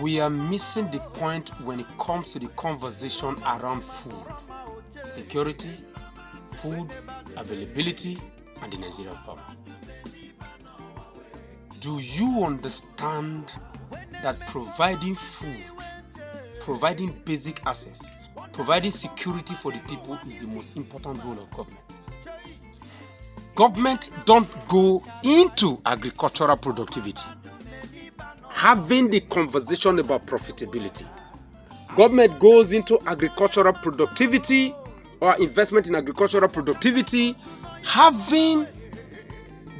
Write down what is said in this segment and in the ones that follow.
we are missing the point when it comes to the conversation around food security, food availability, and the Nigerian farmer. Do you understand that providing food, providing basic access, providing security for the people is the most important role of government? Government don't go into agricultural productivity having the conversation about profitability. Government goes into agricultural productivity or investment in agricultural productivity having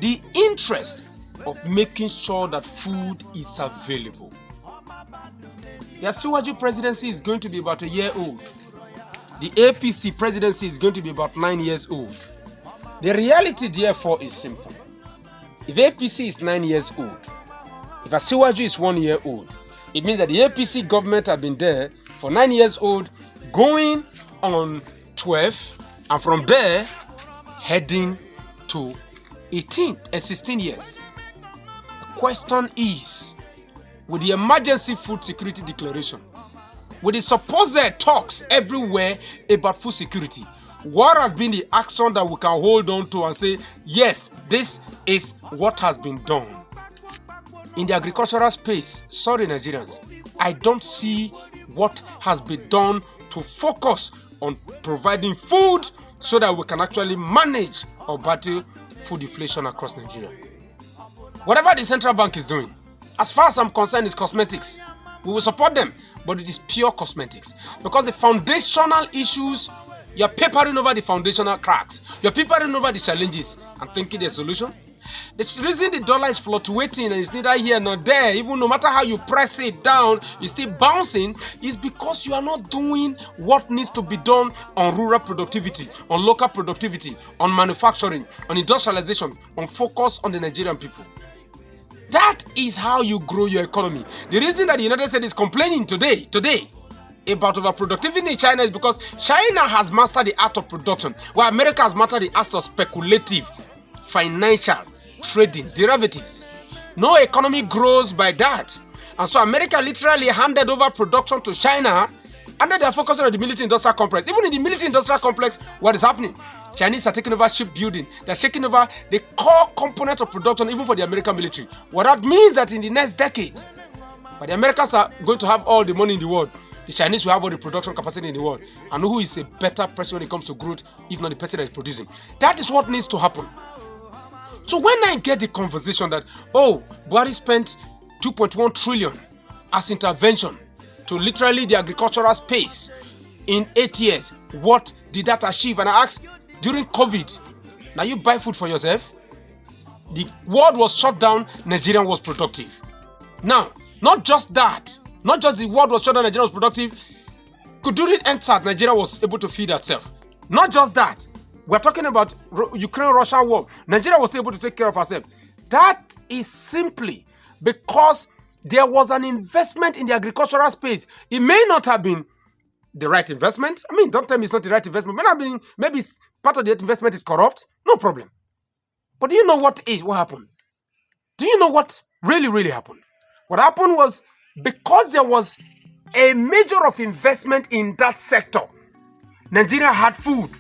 the interest of making sure that food is available. The Asiwaju presidency is going to be about a year old. The APC presidency is going to be about 9 years old. The reality, therefore, is simple. If APC is 9 years old, if Asiwaju is 1 year old, it means that the APC government have been there for 9 years old, going on 12, and from there, heading to 18 and 16 years. The question is, with the emergency food security declaration, with the supposed talks everywhere about food security, what has been the action that we can hold on to and say, yes, this is what has been done? In the agricultural space, sorry Nigerians, I don't see what has been done to focus on providing food so that we can actually manage or battle food inflation across Nigeria. Whatever the central bank is doing, as far as I'm concerned, is cosmetics. We will support them, but it is pure cosmetics. Because the foundational issues, you're papering over the foundational cracks. You're papering over the challenges and thinking there's a solution. The reason the dollar is fluctuating and it's neither here nor there, even no matter how you press it down, it's still bouncing, is because you are not doing what needs to be done on rural productivity, on local productivity, on manufacturing, on industrialization, on focus on the Nigerian people. That is how you grow your economy. The reason that the United States is complaining today about overproductivity in China is because China has mastered the art of production, while America has mastered the art of speculative, financial, trading, derivatives. No economy grows by that. And so America literally handed over production to China, and then they're focusing on the military-industrial complex. Even in the military-industrial complex, what is happening? Chinese are taking over shipbuilding. They're taking over the core component of production, even for the American military. What that means that in the next decade, but the Americans are going to have all the money in the world, the Chinese will have all the production capacity in the world. And who is a better person when it comes to growth, if not the person that is producing? That is what needs to happen. So when I get the conversation that, Buhari spent 2.1 trillion as intervention to literally the agricultural space in 8 years, what did that achieve? And I asked, during COVID, now you buy food for yourself? The world was shut down, Nigeria was productive. Now, not just that, not just the world was shut down, Nigeria was productive. During NSAT, Nigeria was able to feed itself. Not just that, we're talking about Ukraine-Russia war. Nigeria was able to take care of herself. That is simply because there was an investment in the agricultural space. It may not have been the right investment. I mean, don't tell me it's not the right investment. Maybe part of the investment is corrupt. No problem. But do you know what happened? Do you know what really happened? What happened was, because there was a measure of investment in that sector, Nigeria had food.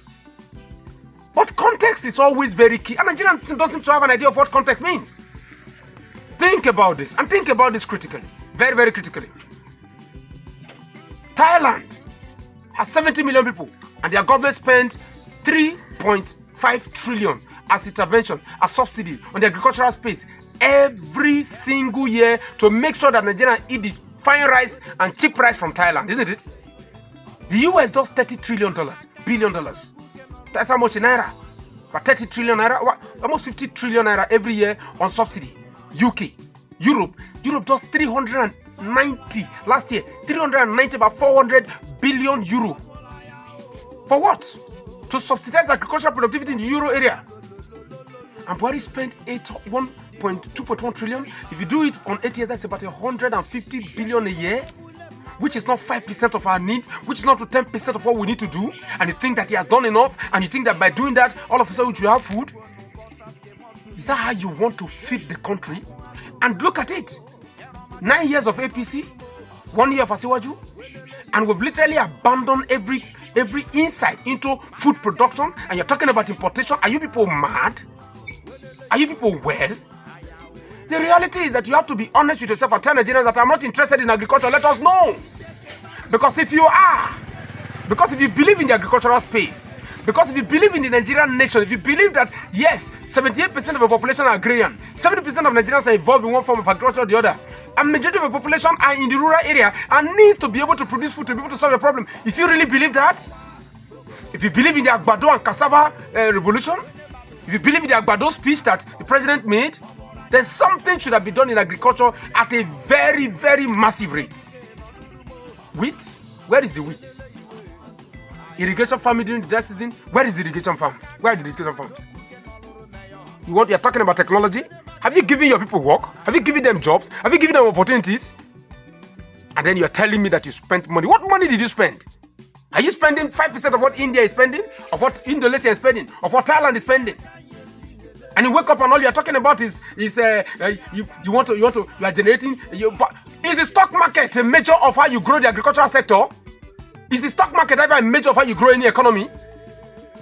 But context is always very key. And Nigeria doesn't seem to have an idea of what context means. Think about this, and think about this critically. Very, very critically. Thailand has 70 million people, and their government spent 3.5 trillion as intervention, as subsidy on the agricultural space every single year to make sure that Nigeria eat this fine rice and cheap rice from Thailand, isn't it? The US does $30 trillion, billion dollars. That's how much in naira. But 30 trillion naira, almost 50 trillion naira every year on subsidy. UK, Europe does 390 last year. 390, about 400 billion euro. For what? To subsidize agricultural productivity in the euro area. And Buhari spent 2.1 trillion. If you do it on 8 years, that's about 150 billion a year, which is not 5% of our need, which is not 10% of what we need to do. And you think that he has done enough, and you think that by doing that, all of a sudden you have food? Is that how you want to feed the country? And look at it. 9 years of APC, 1 year of Asiwaju, and we've literally abandoned every insight into food production, and you're talking about importation. Are you people mad? Are you people well? The reality is that you have to be honest with yourself and tell Nigerians that I'm not interested in agriculture. Let us know. Because if you are, because if you believe in the agricultural space, because if you believe in the Nigerian nation, if you believe that, yes, 78% of the population are agrarian, 70% of Nigerians are involved in one form of agriculture or the other, and majority of the population are in the rural area and needs to be able to produce food to be able to solve a problem. If you really believe that, if you believe in the Agbado and Cassava revolution, if you believe in the Agbado speech that the president made, then something should have been done in agriculture at a very, very massive rate. Wheat? Where is the wheat? Irrigation farming during the dry season? Where is the irrigation farms? Where are the irrigation farms? You're talking about technology? Have you given your people work? Have you given them jobs? Have you given them opportunities? And then you're telling me that you spent money. What money did you spend? Are you spending 5% of what India is spending? Of what Indonesia is spending? Of what Thailand is spending? And you wake up and all you're talking about is you are generating. Is the stock market a measure of how you grow the agricultural sector? Is the stock market ever a measure of how you grow any economy?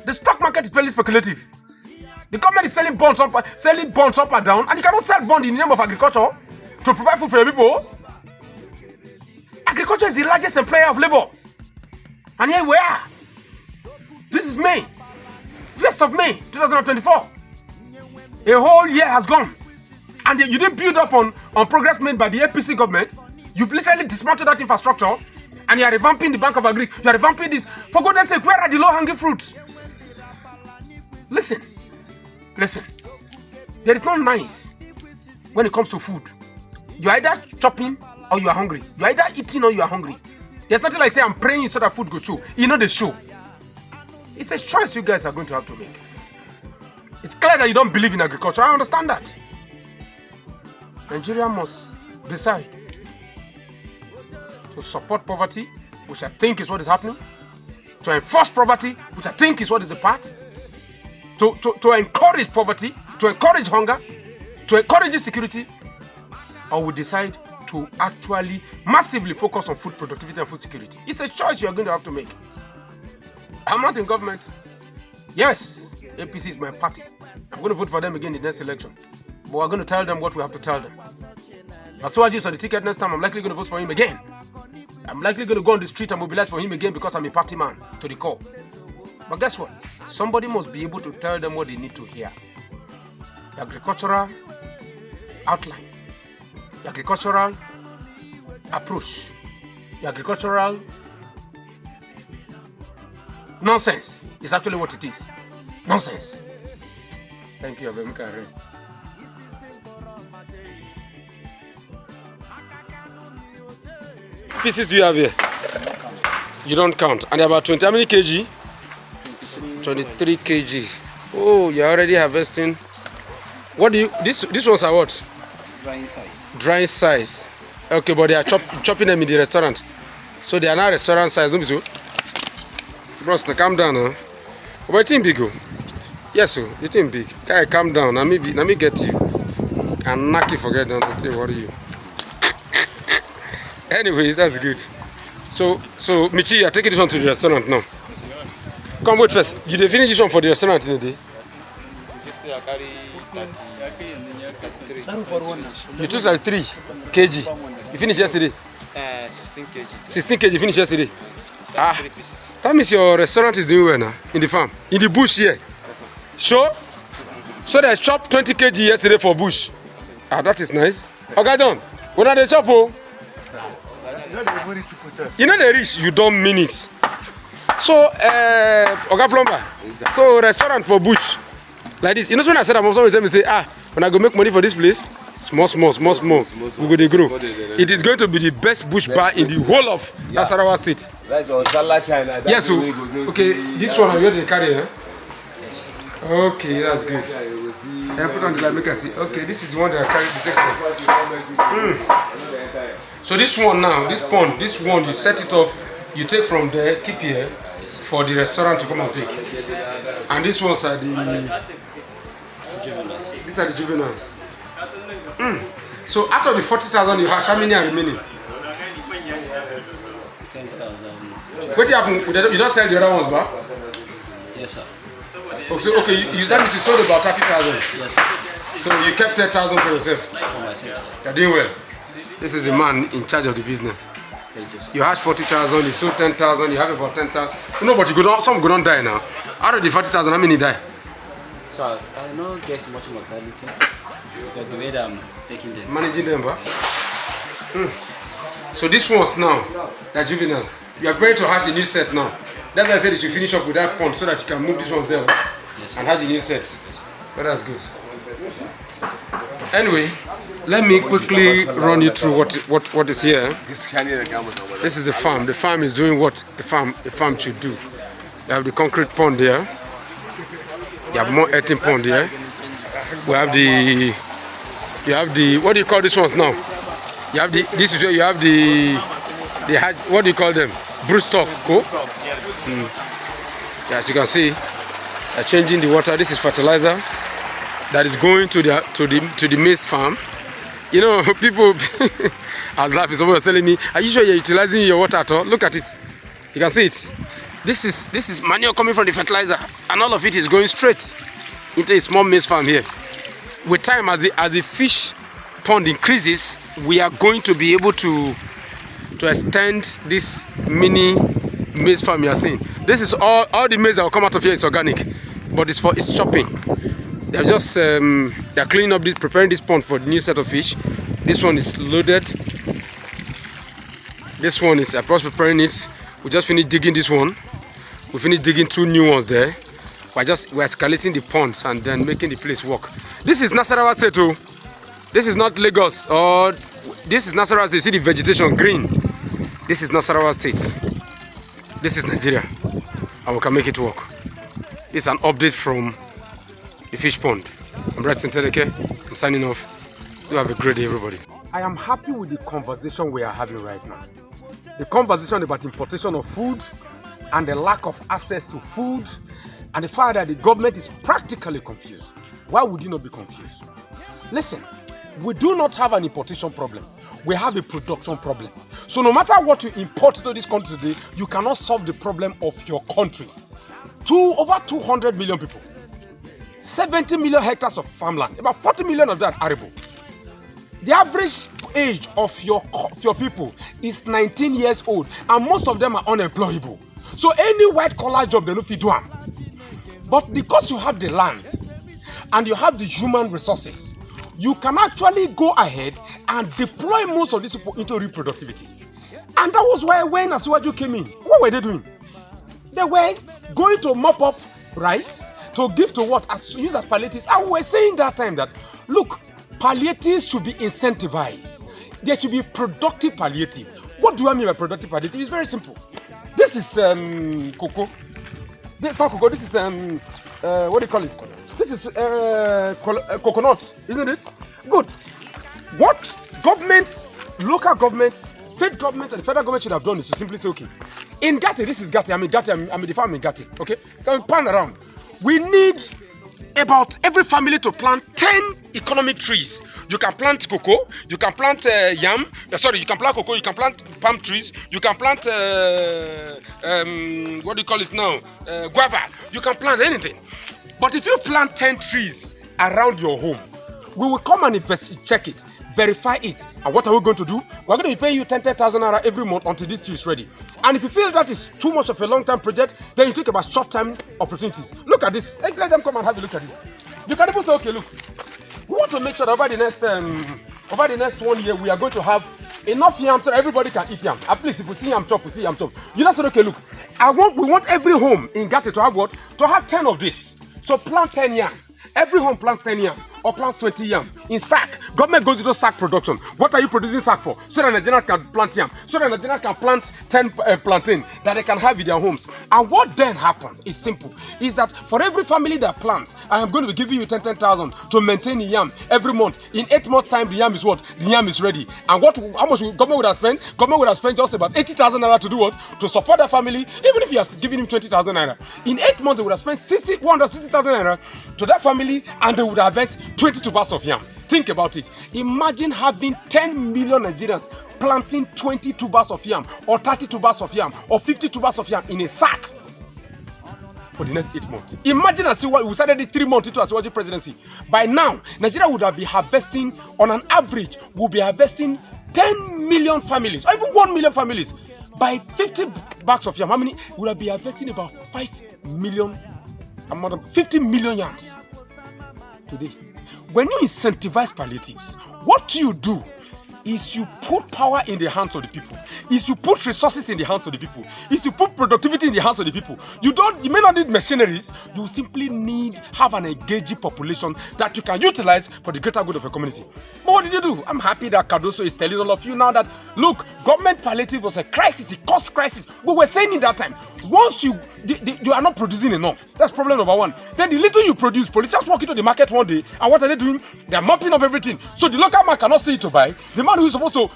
The stock market is purely speculative. The government is selling bonds up and down, and you cannot sell bonds in the name of agriculture to provide food for your people. Agriculture is the largest employer of labor. And here we are. This is May, 1st of May, 2024. A whole year has gone. And you didn't build up on progress made by the APC government. You literally dismantled that infrastructure. And you are revamping the Bank of Agri. You are revamping this. For goodness sake, where are the low-hanging fruits? Listen. There is no nice when it comes to food. You are either chopping or you are hungry. You are either eating or you are hungry. There's nothing like say I'm praying so that food go show. You know the show. It's a choice you guys are going to have to make. It's clear that you don't believe in agriculture. I understand that. Nigeria must decide to support poverty, which I think is what is happening, to enforce poverty, which I think is what is the part, to encourage poverty, to encourage hunger, to encourage insecurity, or we decide to actually massively focus on food productivity and food security. It's a choice you are going to have to make. I'm not in government. Yes, APC is my party. I'm going to vote for them again in the next election. But we're going to tell them what we have to tell them. Asiwaju is on the ticket next time. I'm likely going to vote for him again. I'm likely going to go on the street and mobilize for him again because I'm a party man to the core. But guess what? Somebody must be able to tell them what they need to hear. The agricultural outline, the agricultural approach, the agricultural nonsense is actually what it is. Nonsense. Thank you, Abemika. Pieces do you have here? You don't count. And about 20, how many kg? 23 kg. Oh, you're already harvesting. What do you, this ones are what? Drying size. Drying size. Okay, but they are chopping them in the restaurant. So they are now restaurant size, don't be so? Bros, now calm down, huh? But it's big, oh. Yes, sir, it's big. Guy, calm down. Let me get you. And knock you, forget that. Okay, what are you? Anyways, that's good. So Michi, you are taking this one to the restaurant now. Come, wait first. You did finish this one for the restaurant in the day? You took like 3 kg. You finished yesterday? 16 kg. 16 kg you finished yesterday? Ah, 3 pieces. that means your restaurant is doing well now. In the farm? In the bush here? Yes, sir. Sure? So they chopped 20 kg yesterday for bush? Ah, that is nice. Okay, John. When are they chop? You know they reach, you don't mean it. So, Oga Plumber, so restaurant for bush, like this. You know when I said I'm always tell me say, when I go make money for this place, small, we go to grow. It is going to be the best bush bar in the whole of Nasarawa State. That's all China. Yes, so, okay, this one you already carry, huh? Okay, that's good. And put on the light, make us see. Okay, this is the one that I carry. So this one now, this pond, this one, you set it up, you take from there, keep here, for the restaurant to come and pick. And these ones are the juveniles. These are the juveniles. So out of the 40,000 you have, how many are remaining? 10,000. What happened? You don't sell the other ones, ba? Yes, sir. Okay, that means you sold about 30,000. Yes, sir. So you kept 10,000 for yourself. For myself. You're doing well. This is the man in charge of the business. Thank you, sir. You had 40,000, you sold 10,000, you have about 10,000. No, but some go don't die now. Out of the 40,000, how many die? So I don't get much mortality because the way that I'm taking them. Managing them, ba? So these ones now, they're juveniles. You are going to hatch a new set now. That's why I said you should finish up with that pond so that you can move these ones there Yes, and hatch a new set. But that's good. Anyway, let me quickly run you through what is here. This is the farm. The farm is doing what a farm should do. You have the concrete pond there. You have more earthen pond here. We have the what do you call these ones now? You have this is where you have the what do you call them? Broodstock, cool? Yeah, as you can see, they're changing the water. This is fertilizer that is going to the maize farm. You know, people, I was laughing. Someone was telling me, "Are you sure you're utilizing your water at all?" Look at it. You can see it. This is manure coming from the fertilizer, and all of it is going straight into a small maize farm here. With time, as the fish pond increases, we are going to be able to extend this mini maize farm you are seeing. This is all the maize that will come out of here is organic, but it's chopping. They're just they're cleaning up this, preparing this pond for the new set of fish. This one is loaded. This one is preparing it. We just finished digging this one. We finished digging 2 new ones there. We're escalating the ponds and then making the place work. This is Nasarawa State too. This is not Lagos, or this is Nasarawa State. You see the vegetation green. This is Nasarawa State. This is Nigeria, and we can make it work. It's an update from the fish pond. I'm Retson Tedheke. I'm signing off. You have a great day, everybody. I am happy with the conversation we are having right now. The conversation about importation of food and the lack of access to food, and the fact that the government is practically confused. Why would you not be confused? Listen, we do not have an importation problem. We have a production problem. So no matter what you import to this country today, you cannot solve the problem of your country. Over 200 million people, 70 million hectares of farmland, about 40 million of that arable. The average age of your people is 19 years old, and most of them are unemployable. So any white collar job, they don't fit one. But because you have the land and you have the human resources, you can actually go ahead and deploy most of these people into reproductivity. And that was why when Asiwaju came in, what were they doing? They were going to mop up rice to give to what? Use as palliatives. And we were saying that time that, look, palliatives should be incentivized. There should be productive palliative. What do I mean by productive palliative? It's very simple. This is cocoa. This is not cocoa. This is what do you call it? This is coconut, isn't it? Good. What governments, local governments, state government, and the federal government should have done is to simply say, okay, in Gati, this is Gati. I'm in the farm in Gati. Okay, can pan around. We need about every family to plant 10 economic trees. You can plant cocoa, you can plant yam, you can plant cocoa, you can plant palm trees, you can plant, what do you call it now, guava. You can plant anything. But if you plant 10 trees around your home, we will come and check it, verify it. And what are we going to do? We're going to be paying you 10,000 naira every month until this tree is ready. And if you feel that is too much of a long-term project, then you think about short-term opportunities. Look at this. Let them come and have a look at it. You can even say, okay, look, we want to make sure that over the next 1 year, we are going to have enough yam so everybody can eat yam. At least if we see yam chop, we see yam chop. You just say, okay, look, we want every home in Gati to have what? To have 10 of this. So plant 10 yam. Every home plants 10 yam or plants 20 yam in sack. Government goes into sack production. What are you producing sack for? So that Nigerians can plant yam. So that Nigerians can plant 10 plantain that they can have in their homes. And what then happens is simple. Is that for every family that plants, I am going to be giving you 10,000 to maintain the yam every month. In 8 months time, the yam is what? The yam is ready. And how much government would have spent? Government would have spent just about 80,000 naira to do what? To support that family. Even if you are giving him 20,000 naira. In 8 months, they would have spent 160,000 naira to that family, and they would harvest 22 bags of yam. Think about it. Imagine having 10 million Nigerians planting 20 tubers of yam or 30 tubers of yam or 50 tubers of yam in a sack for the next 8 months. Imagine we started it 3 months into Asiwaju presidency. By now, Nigeria would have been harvesting, on an average, will be harvesting 10 million families, or even 1 million families. By 50 bags of yam, how many? Would have been harvesting about 5 million, 50 million yams today. When you incentivize palliatives, what you do is you put power in the hands of the people, is you put resources in the hands of the people, is you put productivity in the hands of the people. You may not need machineries, you simply have an engaging population that you can utilize for the greater good of your community. But what did you do? I'm happy that Cardoso is telling all of you now that, look, government palliative was a crisis, it caused crisis. We were saying in that time, once you are not producing enough, that's problem number one. Then the little you produce, politicians walk into the market one day, and what are they doing? They're mopping up everything. So the local man cannot see it to buy. The man who is supposed to,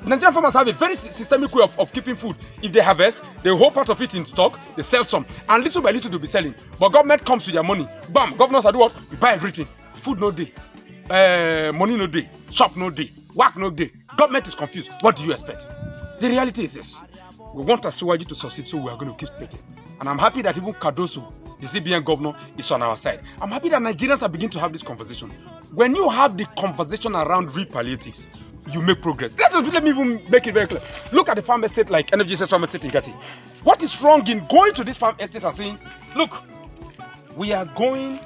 Nigerian farmers have a very systemic way of keeping food. If they harvest, they hold part of it in stock, they sell some, and little by little they'll be selling. But government comes with their money. Bam, governors are do what? You buy everything. Food no day, money no day, shop no day, work no day. Government is confused. What do you expect? The reality is this. We want Asiwaju to succeed, so we are going to keep speaking. And I'm happy that even Cardoso, the CBN governor, is on our side. I'm happy that Nigerians are beginning to have this conversation. When you have the conversation around real palliatives, you make progress. Let me even make it very clear. Look at the farm estate like Energy says farm estate in Gati. What is wrong in going to this farm estate and saying, look, we are going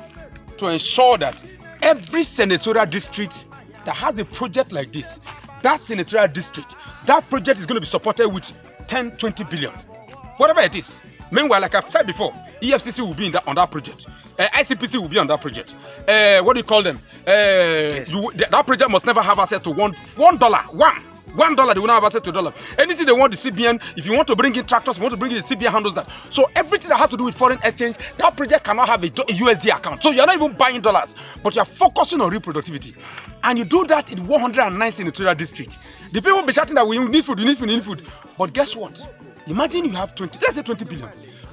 to ensure that every senatorial district that has a project like this, that senatorial district, that project is going to be supported with 10, 20 billion, whatever it is. Meanwhile, like I've said before, EFCC will be on that project. ICPC will be on that project. What do you call them? Yes. That project must never have access to $1. $1 they will not have access to $1. Anything they want, the CBN, if you want to bring in tractors, you want to bring in the CBN handles that. So everything that has to do with foreign exchange, that project cannot have a USD account. So you're not even buying dollars, but you're focusing on real productivity. And you do that in 109 senatorial districts. The people will be shouting that we need food, we need food, we need food. But guess what? Imagine you have 20, let's say 20 billion.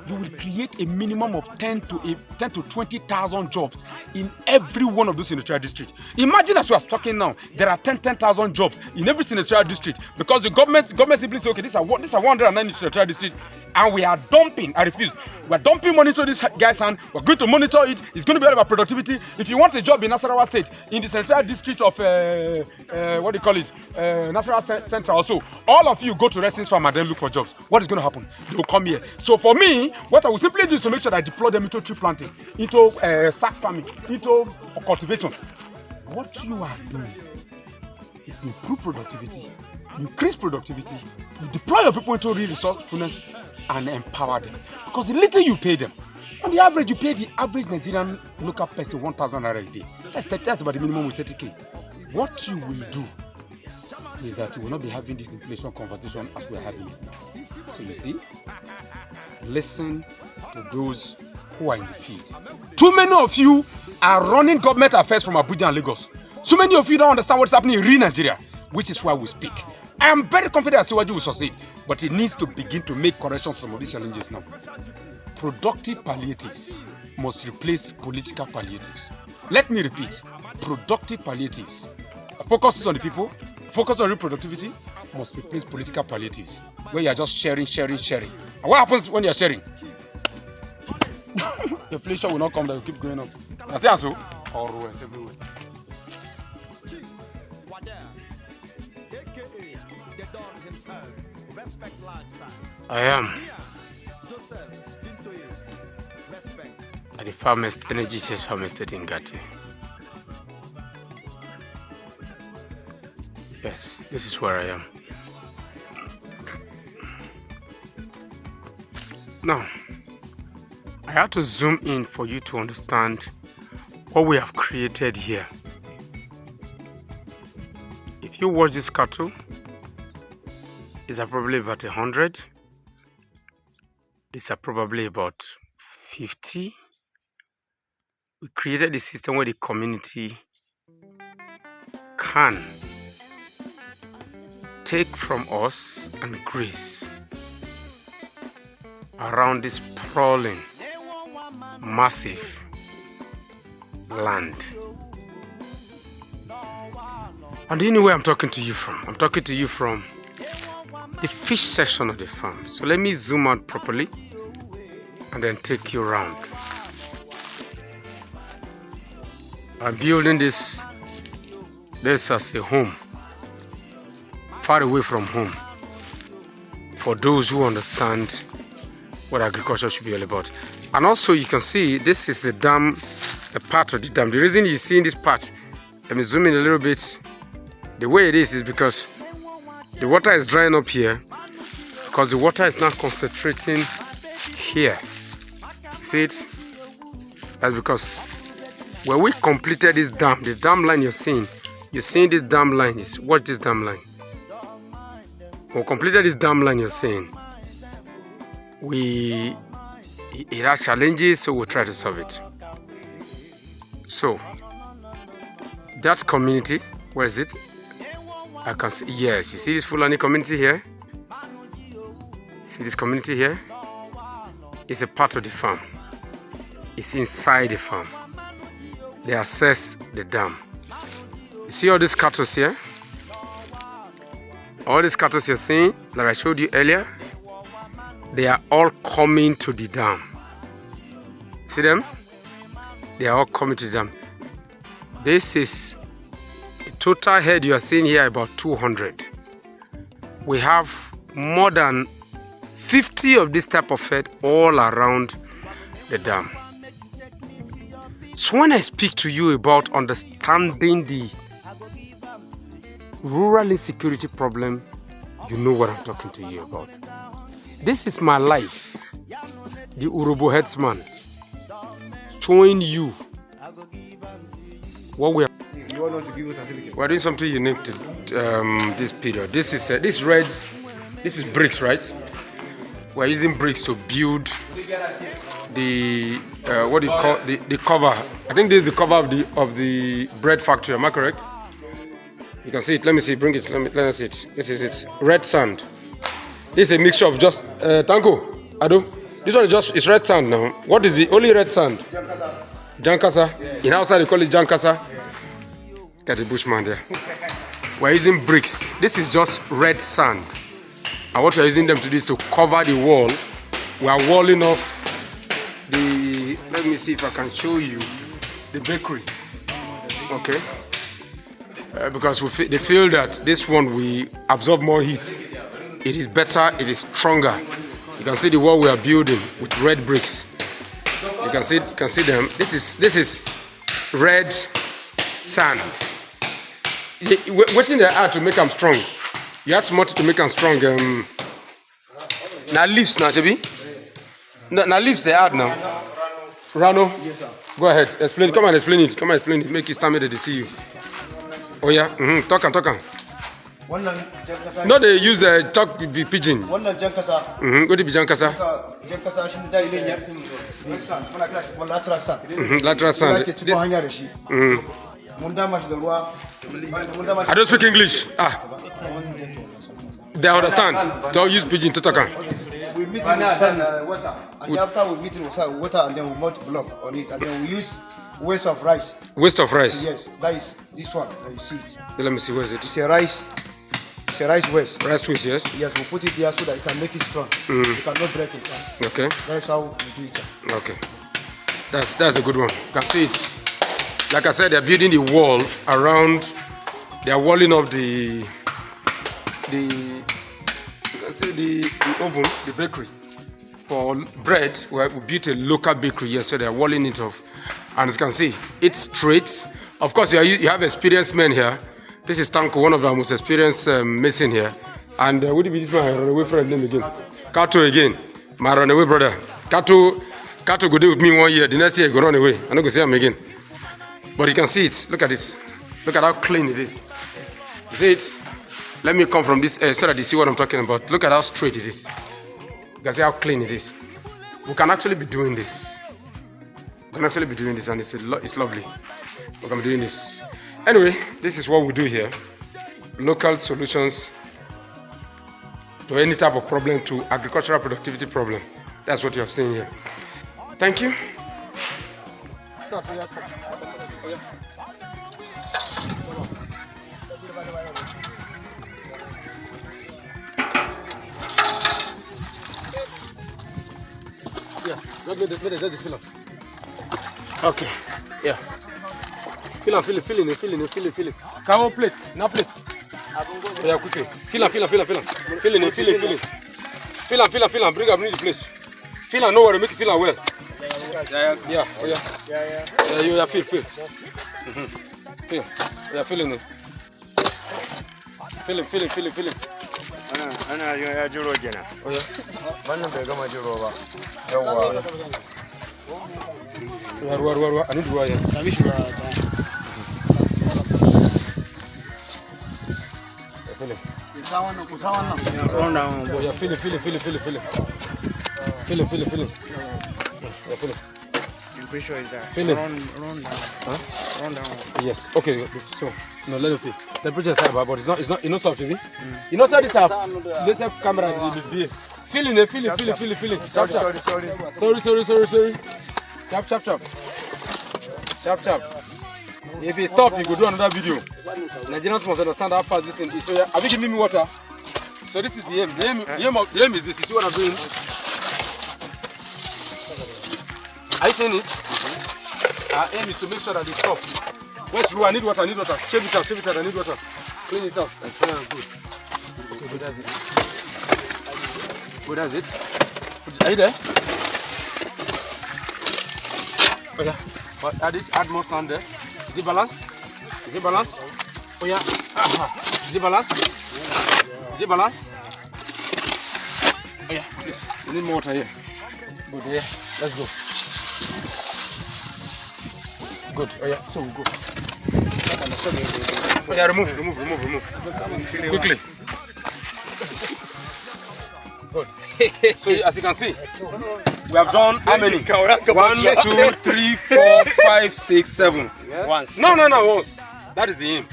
You will create a minimum of 10 to 20,000 jobs in every one of those senatorial districts. Imagine as we are talking now, there are 10,000 jobs in every senatorial district because the government simply say, okay, this are 109 senatorial districts, and we are dumping. I refuse. We are dumping money to this guy's hand. We're going to monitor it. It's going to be all about productivity. If you want a job in Nasarawa State, in the senatorial district of what do you call it, Nasarawa Central, also, all of you go to Retson's farm and then look for jobs. What is going to happen? They will come here. So for me, what I will simply do is to make sure that I deploy them into tree planting, into sack farming, into cultivation. What you are doing is to improve productivity, increase productivity, you deploy your people into real resourcefulness and empower them. Because the little you pay them, on the average, you pay the average Nigerian local person 1,000 naira a day. That's about the minimum with 30K. What you will do is that you will not be having this inflation conversation as we are having it now. So you see, listen to those who are in the field. Too many of you are running government affairs from Abuja and Lagos. So many of you don't understand what's happening in real Nigeria, which is why we speak. I am very confident that Asiwaju will succeed, but it needs to begin to make corrections to some of these challenges now. Productive palliatives must replace political palliatives. Let me repeat, productive palliatives focuses on the people, focus on reproductivity, must replace political palliatives, where you are just sharing. And what happens when you are sharing? The inflation will not come, that will keep going up. I say so. Always, everywhere. I am at the farmest Energy says farm estate in Gati. Yes, this is where I am. Now, I had to zoom in for you to understand what we have created here. If you watch this cattle, these are probably about 100. These are probably about 50. We created a system where the community can take from us and graze around this sprawling, massive land. And do you know where I'm talking to you from? I'm talking to you from the fish section of the farm. So let me zoom out properly and then take you around. I'm building this as a home, far away from home, for those who understand what agriculture should be all about. And also you can see this is the dam, a part of the dam. The reason you see in this part, let me zoom in a little bit. The way it is because the water is drying up here, because the water is not concentrating here. See it? That's because when we completed this dam, the dam line you're seeing this dam line. Watch this dam line. When we completed this dam line you're seeing, it has challenges, so we'll try to solve it. So that community, where is it? I can see, yes, you see this Fulani community here? See this community here? It's a part of the farm. It's inside the farm. They access the dam. You see all these cattle here? All these cattle you're seeing, like I showed you earlier, they are all coming to the dam. See them? They are all coming to the dam. This is the total head you are seeing here, about 200. We have more than 50 of this type of head all around the dam. So when I speak to you about understanding the rural insecurity problem, you know what I'm talking to you about. This is my life, the Urobo headsman, showing you what we are. We're doing something unique to this period. This is red. This is bricks, right? We're using bricks to build the what do you call the cover. I think this is the cover of the bread factory. Am I correct? You can see it. Let me see. Bring it. Let us see it. This is it. Red sand. This is a mixture of just Tanko, Ado. This one is it's red sand now. What is the only red sand? Jankasa. In outside they call it Jankasa. Got the bushman there. We're using bricks. This is just red sand. And what we're using them to do is to cover the wall. We are walling off the. Let me see if I can show you the bakery. Okay. Because they feel that this one will absorb more heat. It is better, it is stronger. You can see the wall we are building with red bricks. You can see them. This is red sand. What in they add to make them strong? You add smart to make them strong. Now leaves now, Jabi. Now leaves they add now. Rano. Yes, sir. Go ahead. Explain. Come and explain it. Come and explain it. Make it stand there to see you. Oh yeah. Talk. No, they use talk the pigeon. Go to be Jankasa. Lateral sand. I don't speak English. They understand. Don't use pigeon to talk. We meet in water, and after we meet in water, and then we melt block on it, and then we use waste of rice. Waste of rice. Yes, that is this one. You see it. Let me see, where is it? It's a rice. It's a rice waste. Rice twist, yes. Yes, we put it there so that it can make it strong. You cannot break it. Okay. That's how we do it. Okay. That's a good one. You can see it. Like I said, they're building the wall around. They are walling off the you can see the oven, the bakery for bread. We built a local bakery yesterday. They're walling it off, and as you can see, it's straight. Of course, you have experienced men here. This is Tanko, one of our most experienced mason here. And would it be this man run away from him again? Kato again, my runaway brother. Kato go there with me 1 year. The next year he go run away. I'm not gonna see him again. But you can see it. Look at it. Look at how clean it is. You see it? Let me come from this so that you see what I'm talking about. Look at how straight it is. You can see how clean it is. We can actually be doing this. We can actually be doing this, and it's lovely. We can be doing this. Anyway, this is what we do here. Local solutions to any type of problem, to agricultural productivity problem. That's what you have seen here. Thank you. Yeah, let me fill up. Okay, yeah. Fill it. Cover plate, now plate. Yeah, quickly. Fill up. Fill it. Bring the place. Fill it, no worry, make it fill it well. Yeah. Yeah, fill. Fill. Yeah, fill it. Fill it. Ana ya jiro kenan. Oh yeah. Wannan bai gama jiro ba. Ruwa. I need ruwa, yeah. Sami shi ba. Fill it. Kusa wannan. Yeah, fill it. Fill it. Yeah, fill it. I'm pretty sure it's that. Fill it. Run down. Huh? Run down. Yes. Okay. So no, let me see. Temperature is high, but it's not. You know, stop, Shivi. You know, sir, this have camera. Fill it. Chop. Sorry. Chop. If it stop, you go do another video. Nigerians must understand how fast this thing is. So yeah, have you given me water? So this is the aim. The aim is this. You see what I'm doing? Are you seeing it? Our aim is to make sure that it's top. Where's Ru? I need water. Shave it out. I need water. Clean it out. Good. Okay, that's it. Are you there? Oh yeah. Add more sand there. Is it balance? Oh yeah. Is it balance? Oh yeah, please. You need more water here. Good, yeah. Let's go. Good. Oh yeah, so we go. Oh yeah, remove. Quickly. Good. So as you can see, we have done how many? 1, 2, 3, 4, 5, 6, 7. Once. No, once. That is the aim.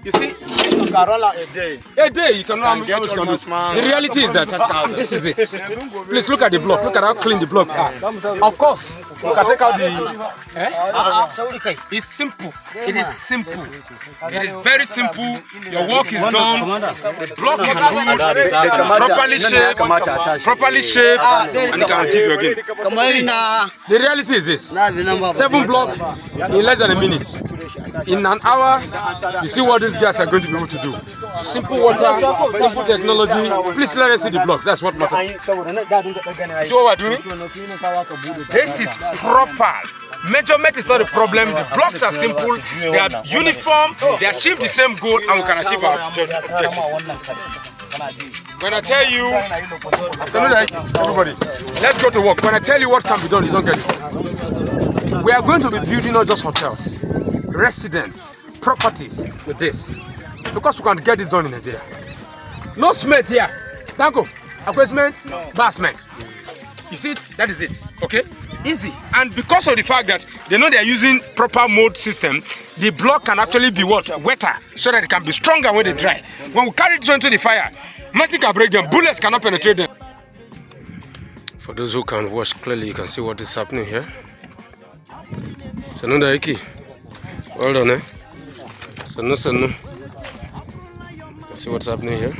You see, You can roll out a day. a day you can know how much you can do. The reality is that this is it. Please look at the block. Look at how clean the blocks are. Of course, you can take out the. It's simple. It is simple. It is very simple. Your work is done. The block is good, properly shaped, and you can achieve your game. The reality is this: 7 blocks in less than a minute. In an hour, you see what these guys are going to be able to do. Simple water, simple technology. Please let us see the blocks. That's what matters. See what we're doing? This is proper. Measurement is not a problem. The blocks are simple. They are uniform. They achieve the same goal, and we can achieve our objective. When I tell you, everybody, let's go to work. When I tell you what can be done, you don't get it. We are going to be building not just hotels, residents, properties with this, because we can get this done in Nigeria. No cement here. Danko, cement, bar cement. You see it? That is it. Okay? Easy. And because of the fact that they know they are using proper mold system, the block can actually be wetter, so that it can be stronger when they dry. When we carry it into the fire, nothing can break them. Bullets cannot penetrate them. For those who can watch clearly, you can see what is happening here. Retson Tedheke. Well done, eh? Sanu. See what's happening here.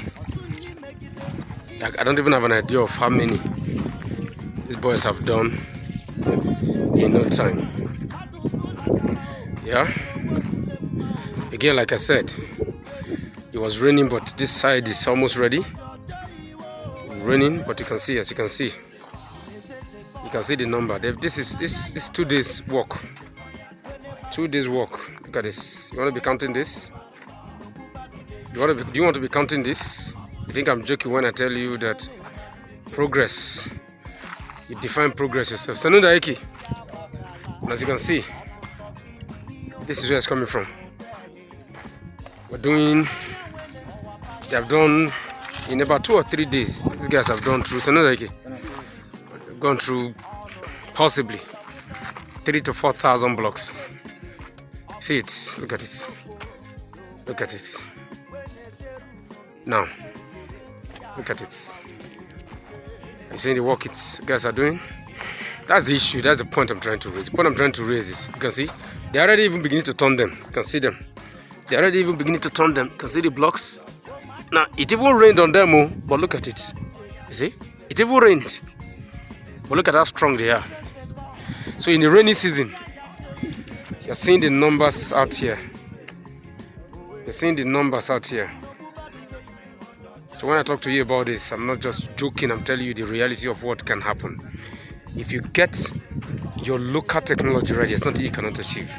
I don't even have an idea of how many these boys have done in no time. Yeah. Again, like I said, it was raining, but this side is almost ready. Raining, but you can see, as you can see the number. This is 2 days work. 2 days work. Look at this. You want to be counting this? Do you want to be counting this? You think I'm joking when I tell you that progress, you define progress yourself. Retson Tedheke. And as you can see, this is where it's coming from. They have done in about 2 or 3 days. These guys have gone through, Retson Tedheke, gone through possibly 3,000 to 4,000 blocks. See it, look at it. Now, look at it. You see the work guys are doing? That's the issue, that's the point I'm trying to raise. The point I'm trying to raise is, you can see, they're already even beginning to turn them. You can see them. They're already even beginning to turn them. You can see the blocks. Now, it even rained on them, but look at it. You see? It even rained. But look at how strong they are. So in the rainy season, you're seeing the numbers out here. You're seeing the numbers out here. So when I talk to you about this, I'm not just joking. I'm telling you the reality of what can happen. If you get your local technology right, it's not that you cannot achieve.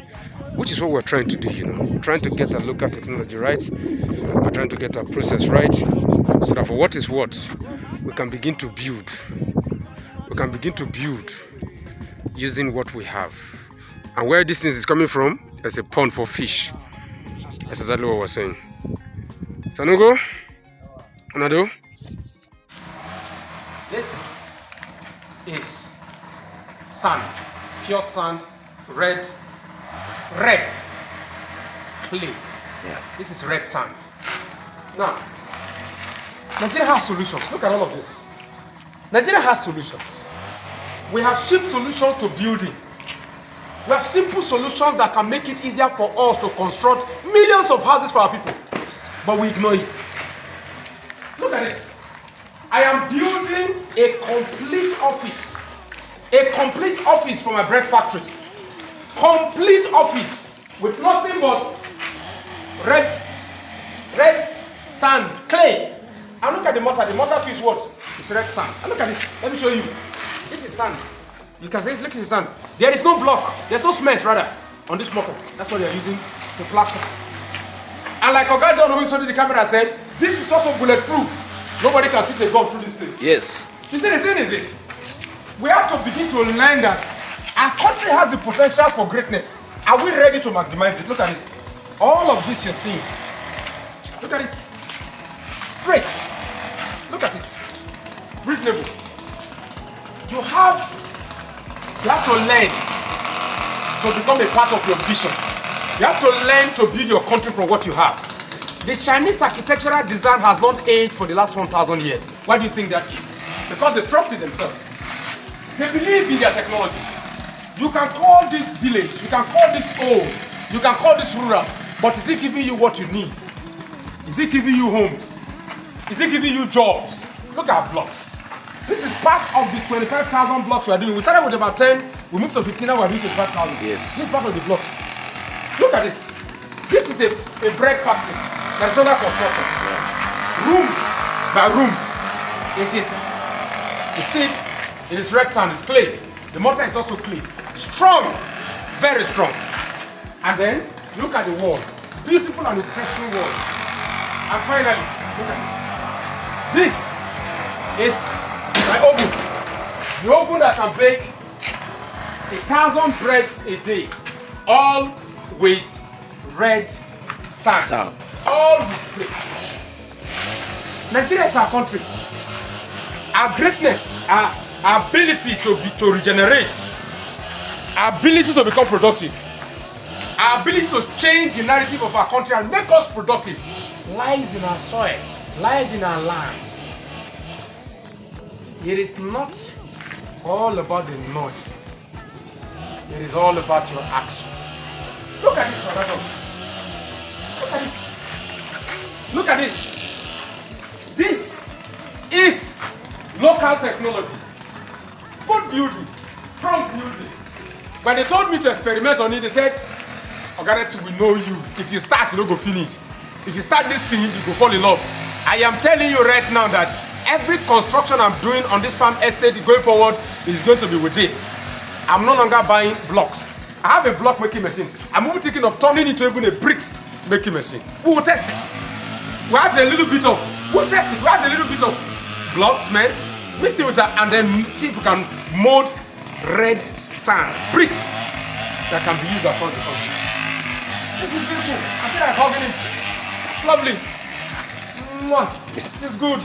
Which is what we're trying to do, you know. Trying to get our local technology right. We're trying to get our process right. So that for what is what, we can begin to build. We can begin to build using what we have. And where this thing is coming from, there's a pond for fish. That's exactly what we're saying. Sanugo? Anado? This is sand. Pure sand. Red clay. Yeah. This is red sand. Now, Nigeria has solutions. Look at all of this. Nigeria has solutions. We have cheap solutions to building. We have simple solutions that can make it easier for us to construct millions of houses for our people. But we ignore it. Look at this. I am building a complete office. A complete office for my bread factory. Complete office with nothing but red sand, clay. And look at the mortar. The mortar too is what? It's red sand. And look at it. Let me show you. This is sand. You can see, look at the sand. There is no block. There's no cement rather on this mortar. That's what they are using to plaster. And like Oga John always showed the camera said, this is also bulletproof. Nobody can shoot a gun through this place. Yes. You see, the thing is this. We have to begin to learn that our country has the potential for greatness. Are we ready to maximize it? Look at this. All of this you're seeing. Look at it. Straight. Look at it. Reasonable. You have to learn to become a part of your vision. You have to learn to build your country from what you have. The Chinese architectural design has not aged for the last 1,000 years. Why do you think that is? Because they trust in themselves. They believe in their technology. You can call this village, you can call this old, you can call this rural, but is it giving you what you need? Is it giving you homes? Is it giving you jobs? Look at blocks. This is part of the 25,000 blocks we are doing. We started with about 10, we moved to 15, now we are doing 25,000. Yes. This is part of the blocks. Look at this. This is a bread factory. There is other construction. Yeah. Rooms by rooms. It is red sand, it's clay. The mortar is also clay. Strong, very strong. And then look at the wall. Beautiful and interesting wall. And finally, look at this. This is my oven. The oven that can bake 1,000 breads a day. All with red sand. All with clay. Nigeria is our country. Our greatness, our ability to regenerate, our ability to become productive, our ability to change the narrative of our country and make us productive lies in our soil, lies in our land. It is not all about the noise. It is all about your action. Look at this, brother. Look at this. Look at this. This is local technology. Good building, strong building. When they told me to experiment on it, they said, Ogareti, we know you. If you start, you don't go finish. If you start this thing, you go fall in love. I am telling you right now that every construction I'm doing on this farm estate going forward is going to be with this. I'm no longer buying blocks. I have a block making machine. I'm even thinking of turning it into even a bricks making machine. We will test it. We have a little bit of, we'll test it. We have a little bit of block cement, mix it with that, and then see if we can mold red sand, bricks that can be used across the country. This is beautiful. I feel like hugging it. It's lovely. Mwah. This is good.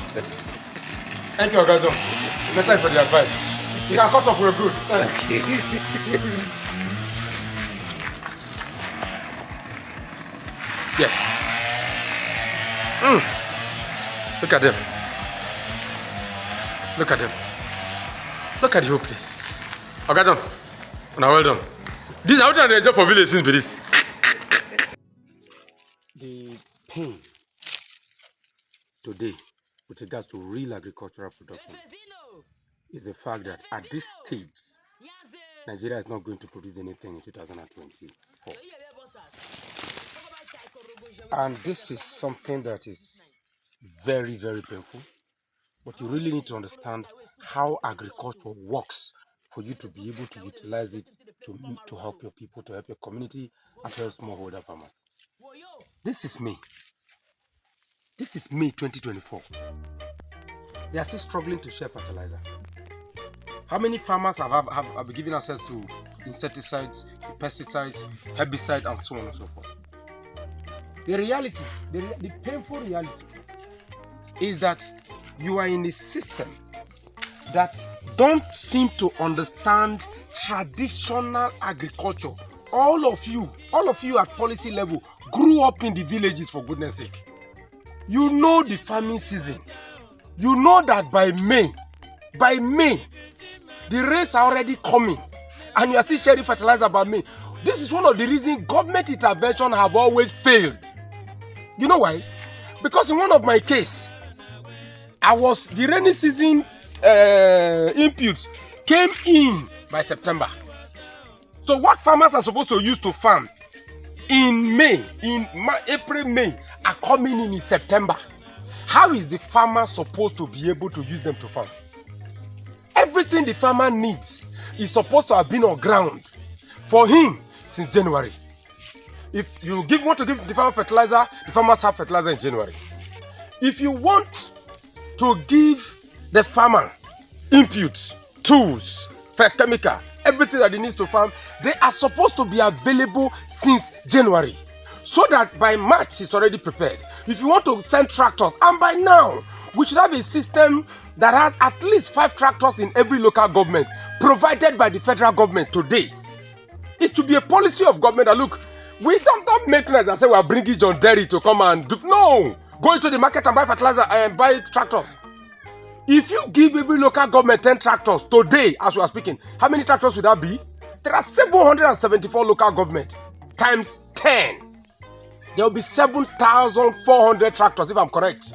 Thank you, Ogajo. Thanks for the advice. You can cut off, we're good. Yes. Look at them. Look at them. Look at the whole place. Ogajo, now well done. This is how the job for village since this. The pain today with regards to real agricultural production is the fact that at this stage, Nigeria is not going to produce anything in 2024. And this is something that is very, very painful. But you really need to understand how agriculture works for you to be able to utilize it to help your people, to help your community, and to help smallholder farmers. This is May. This is May 2024. They are still struggling to share fertilizer. How many farmers have been given access to insecticides, pesticides, herbicides, and so on and so forth? The reality, the painful reality, is that you are in a system that don't seem to understand traditional agriculture. All of you at policy level grew up in the villages, for goodness sake. You know the farming season. You know that by May, the rains are already coming, and you are still sharing fertilizer by May. This is one of the reasons government intervention have always failed. You know why? Because in one of my case, the rainy season inputs came in by September. So what farmers are supposed to use to farm in May, April, May, are coming in September. How is the farmer supposed to be able to use them to farm? Everything the farmer needs is supposed to have been on ground for him since January. If you want to give the farmer fertilizer, the farmers have fertilizer in January. If you want to give the farmer inputs, tools, chemical, everything that he needs to farm, they are supposed to be available since January, so that by March it's already prepared. If you want to send tractors, and by now we should have a system that has at least 5 tractors in every local government provided by the federal government today. It should be a policy of government that, look, we don't make noise and say we are bringing John Derry to come and do. No, go into the market and buy fertilizer and buy tractors. If you give every local government 10 tractors today, as we are speaking, how many tractors would that be? There are 774 local government times 10. There will be 7,400 tractors, if I'm correct.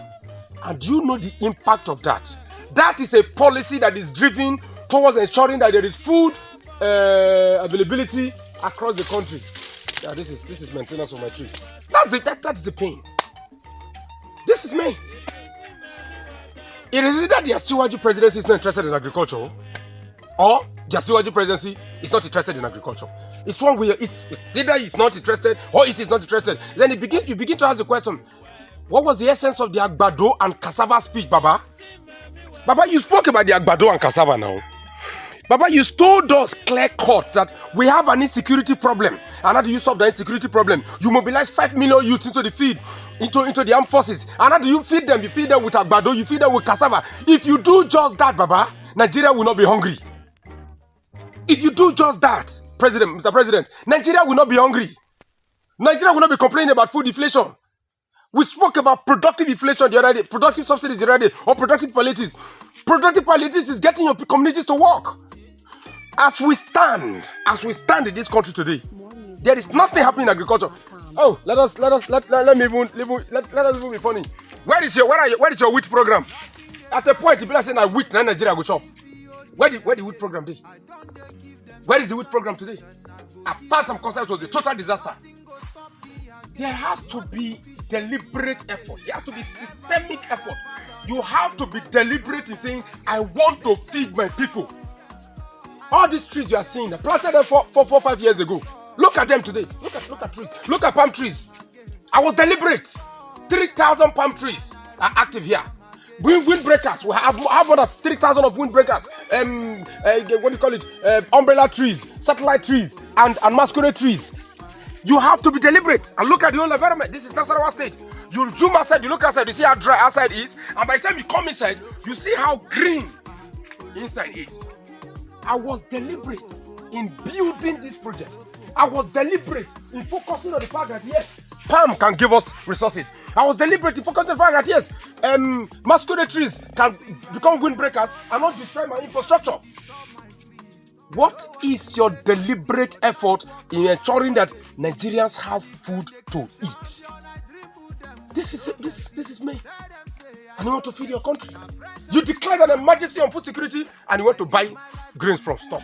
And do you know the impact of that? That is a policy that is driven towards ensuring that there is food availability across the country. Yeah, this is maintenance of my tree. That's the pain. This is me. It is either the Asiwaju presidency is not interested in agriculture, or the Asiwaju presidency is not interested in agriculture. It's one way. It's either it's not interested or it is not interested. Then you begin to ask the question: what was the essence of the Agbado and cassava speech, Baba? Baba, you spoke about the Agbado and cassava now. Baba, you told us clear cut that we have an insecurity problem. And how do you solve the insecurity problem? You mobilize 5 million youths into the field, into the armed forces. And how do you feed them? You feed them with Agbado, you feed them with cassava. If you do just that, Baba, Nigeria will not be hungry. If you do just that, Mr. President, Nigeria will not be hungry. Nigeria will not be complaining about food inflation. We spoke about productive inflation the other day, productive subsidies the other day, or productive palliatives. Productive palliatives is getting your communities to work. As we stand in this country today, there is nothing happening in agriculture. Oh, let us even be funny. Where is your wheat program? At a point, people are saying that wheat in Nigeria go shop. Where the wheat program day? Where is the wheat program today? As far as I'm concerned, it was a total disaster. There has to be deliberate effort. There has to be systemic effort. You have to be deliberate in saying, I want to feed my people. All these trees you are seeing, I planted them 4-5 years ago. Look at them today. Look at trees. Look at palm trees. I was deliberate. 3,000 palm trees are active here. Windbreakers. We have more than 3,000 of windbreakers. What do you call it? Umbrella trees, satellite trees, and masquerade trees. You have to be deliberate and look at the whole environment. This is Nasarawa State. You zoom outside, you look outside, you see how dry outside is, and by the time you come inside, you see how green inside is. I was deliberate in building this project. I was deliberate in focusing on the fact that yes, palm can give us resources. I was deliberate in focusing on the fact that yes, masquerade trees can become windbreakers and not destroy my infrastructure. What is your deliberate effort in ensuring that Nigerians have food to eat? This is me. And you want to feed your country. You declared an emergency on food security and you want to buy grains from stock.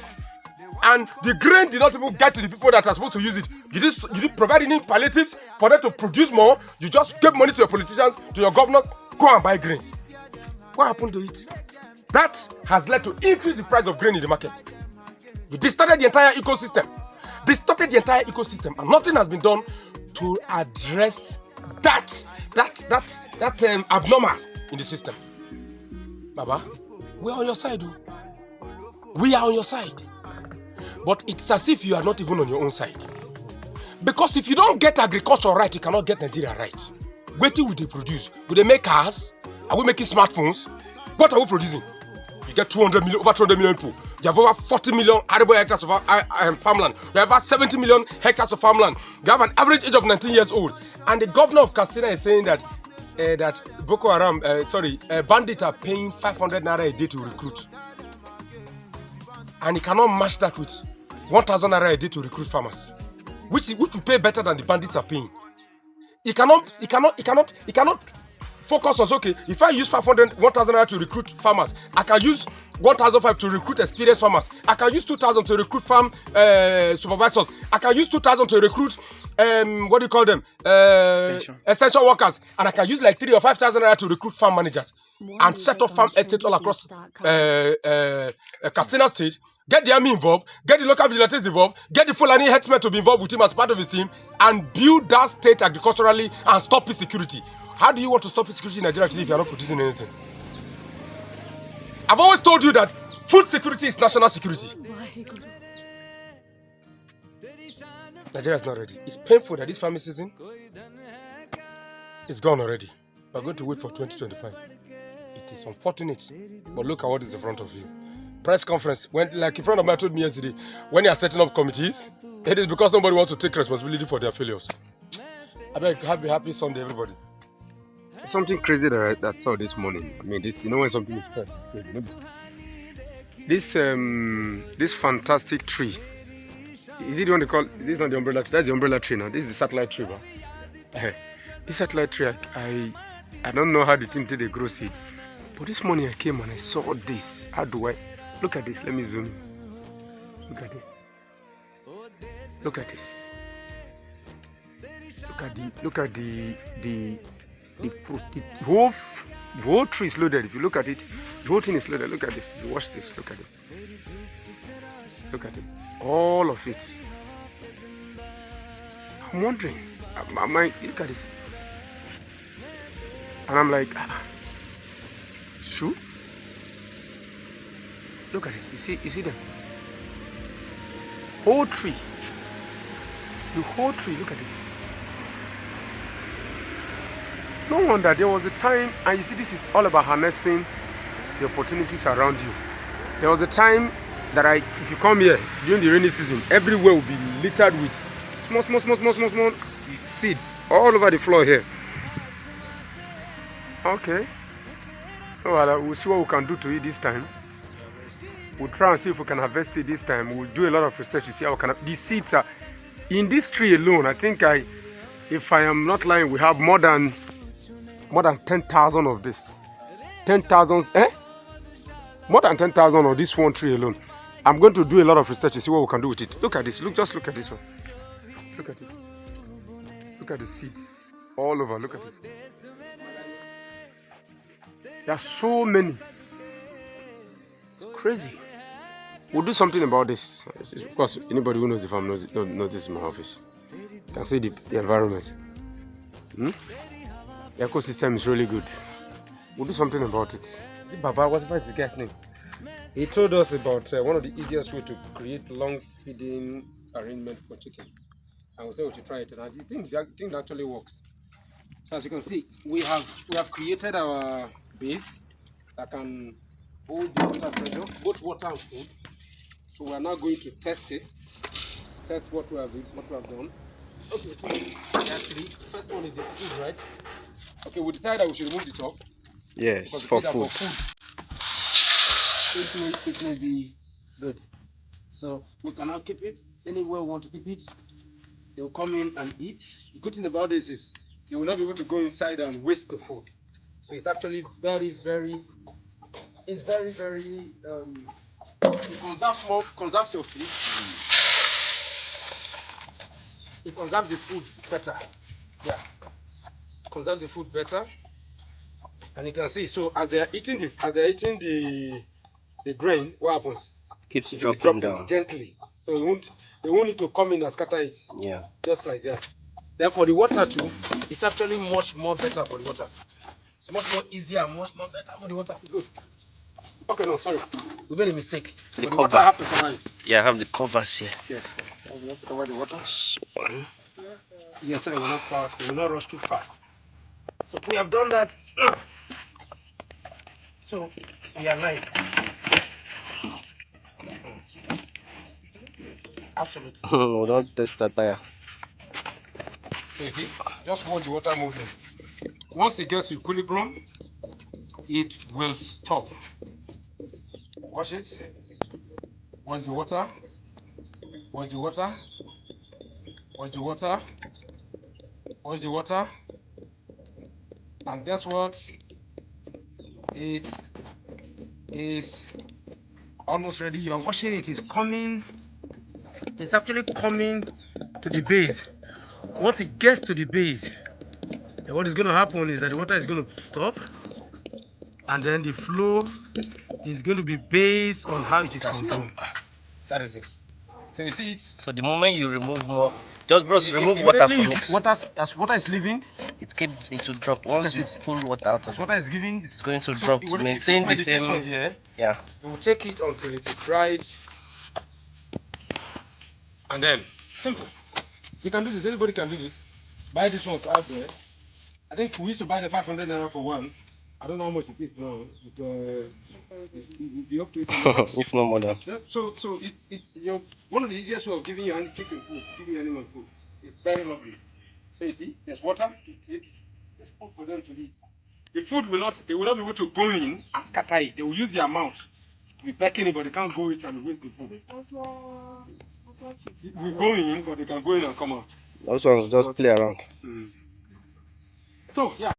And the grain did not even get to the people that are supposed to use it. You didn't provide any palliatives for them to produce more. You just gave money to your politicians, to your governors, go and buy grains. What happened to it? That has led to increase the price of grain in the market. You distorted the entire ecosystem. And nothing has been done to address that abnormal in the system. Baba, we are on your side. We are on your side. But it's as if you are not even on your own side. Because if you don't get agriculture right, you cannot get Nigeria right. What will they produce? Will they make cars? Are we making smartphones? What are we producing? You get 200 million, over 200 million people. You have over 40 million arable hectares of farmland. You have about 70 million hectares of farmland. You have an average age of 19 years old. And the governor of Katsina is saying that Boko Haram, bandits are paying 500 naira a day to recruit. And he cannot match that with 1,000 naira a day to recruit farmers, which will pay better than the bandits are paying. He cannot focus on, okay, if I use 1,000 naira to recruit farmers, I can use 1,500 to recruit experienced farmers. I can use 2,000 to recruit farm supervisors. I can use 2,000 to recruit what do you call them? Extension workers. And I can use like 3,000 or 5,000 naira to recruit farm managers and set up farm estates all across Katsina State. Get the army involved, get the local vigilantes involved, get the Fulani headsmen to be involved with him as part of his team, and build that state agriculturally and stop insecurity. How do you want to stop insecurity in Nigeria if you are not producing anything? I've always told you that food security is national security. Nigeria is not ready. It's painful that this farming season is gone already. We're going to wait for 2025. It is unfortunate, but look at what is in front of you. Press conference, like a friend of mine told me yesterday, when you are setting up committees, it is because nobody wants to take responsibility for their failures. I beg, happy Sunday, everybody. Something crazy that I saw this morning. I mean, this, when something is first, it's crazy. This fantastic tree. Is it the one they call? This is not the umbrella tree. That's the umbrella tree now. This is the satellite tree. This satellite tree, I don't know how the team did they grow seed. But this morning I came and I saw this. How do I? Look at this. Let me zoom in. Look at this. Look at this. Look at the fruit. The whole tree is loaded. If you look at it, the whole thing is loaded. Look at this. You watch this. Look at this. Look at this. All of it. I'm wondering. Look at it. And I'm like, shoe? Look at it. You see them? Whole tree. The whole tree. Look at this. No wonder there was a time, and you see, this is all about harnessing the opportunities around you. There was a time that if you come here during the rainy season, everywhere will be littered with small seeds all over the floor here. Okay. Well, we'll see what we can do to it this time. We'll try and see if we can harvest it this time. We'll do a lot of research to see how we can. The seeds are in this tree alone. I think if I am not lying, we have more than 10,000 of this. 10,000, more than 10,000 of this one tree alone. I'm going to do a lot of research to see what we can do with it. Look at this. Just look at this one. Look at it. Look at the seeds all over. Look at it. There are so many. It's crazy. We'll do something about this. Of course, anybody who knows the farm knows this in my office. You can see the environment. The ecosystem is really good. We'll do something about it. Baba, what is the guy's name? He told us about one of the easiest ways to create long feeding arrangement for chicken. And we said we should try it. And the thing actually works. So as you can see, we have created our base that can hold the water pressure, both water and food. So we are now going to test it. Test what we have done. Okay, so actually, the first one is the food, right? Okay, we decided that we should remove the top. Yes, for food. It may be good. So we can now keep it anywhere we want to keep it. They'll come in and eat. The good thing about this is you will not be able to go inside and waste the food. So it's actually very, very, it conserves your food. It conserves the food better. Yeah, conserves the food better. And you can see, so as they are eating the grain, what happens? Keeps It dropping will drop down. gently. So they won't need to come in and scatter it. Yeah. Just like that. Then for the water too, it's actually much more better for the water. It's much more easier and much more better for the water. Good. Okay, no, sorry. We made a mistake. The For the cover. water, I have to cover it. Yeah, I have the covers here. Yes. We have to cover the water. That's one. Yes, sir. It will not rush too fast. So we have done that. So we are nice. Absolutely. We don't test that tire. So you see, just watch the water moving. Once it gets to equilibrium, it will stop. Watch it. Watch the water. Watch the water. Watch the water. Watch the water. And guess what? It is almost ready. You are watching it. It's coming. It's actually coming to the base. Once it gets to the base, then what is going to happen is that the water is going to stop, and then the flow is going to be based on how it is consumed. That is it. So you see it. So the moment you remove more, just remove water from it. As water is leaving, It will drop. Once you pull water out of as it, water is giving, it's going to drop to maintain the same. Here, Yeah. you will take it until it is dried, and then simple. You can do this. Anybody can do this. Buy this ones out there. I think we used to buy the 500 naira for one. I don't know how much it is now. It be up to it. If no more than. Yeah, so it's one of the easiest way of giving your chicken food, giving animal food. It's very lovely. So you see, there's water to take, there's food for them to eat. The food will not be able to go in and scatter it. They will use their mouth to be pecking it, but they can't go in and waste the food. It will go in, but they can go in and come out. Those ones just play around. So yeah.